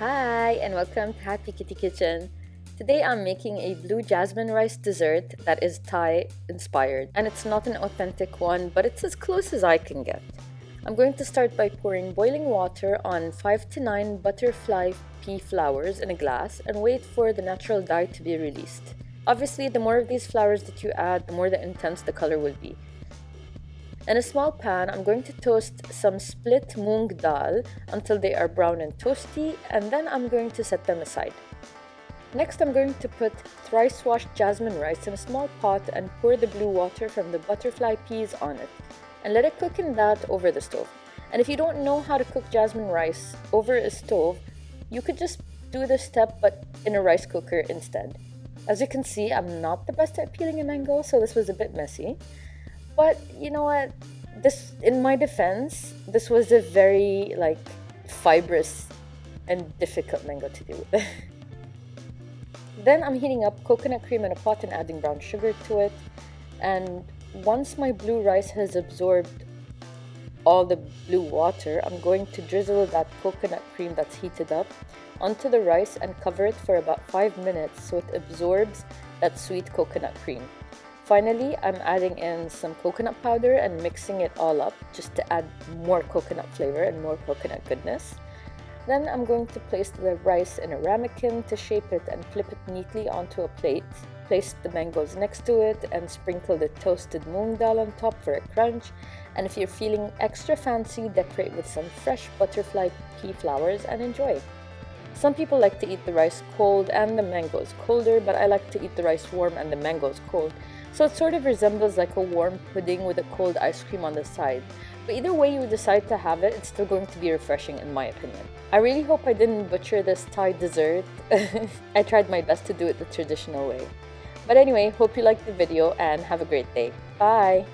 Hi and welcome to Happy Kitty Kitchen. Today I'm making a blue jasmine rice dessert that is Thai inspired, and it's not an authentic one, but it's as close as I can get. I'm going to start by pouring boiling water on 5 to 9 butterfly pea flowers in a glass and wait for the natural dye to be released. Obviously, the more of these flowers that you add, the more intense the color will be. In a small pan, I'm going to toast some split moong dal until they are brown and toasty, and then I'm going to set them aside. Next, I'm going to put thrice washed jasmine rice in a small pot and pour the blue water from the butterfly peas on it, and let it cook in that over the stove. And if you don't know how to cook jasmine rice over a stove, you could just do this step but in a rice cooker instead. As you can see, I'm not the best at peeling a mango, so this was a bit messy. But you know what? In my defense, this was a very fibrous and difficult mango to do with. Then I'm heating up coconut cream in a pot and adding brown sugar to it. And once my blue rice has absorbed all the blue water, I'm going to drizzle that coconut cream that's heated up onto the rice and cover it for about 5 minutes so it absorbs that sweet coconut cream. Finally, I'm adding in some coconut powder and mixing it all up just to add more coconut flavor and more coconut goodness. Then I'm going to place the rice in a ramekin to shape it and flip it neatly onto a plate. Place the mangoes next to it and sprinkle the toasted moong dal on top for a crunch. And if you're feeling extra fancy, decorate with some fresh butterfly pea flowers and enjoy. Some people like to eat the rice cold and the mangoes colder, but I like to eat the rice warm and the mangoes cold. So it sort of resembles like a warm pudding with a cold ice cream on the side. But either way you decide to have it, it's still going to be refreshing in my opinion. I really hope I didn't butcher this Thai dessert. I tried my best to do it the traditional way. But anyway, hope you liked the video and have a great day. Bye!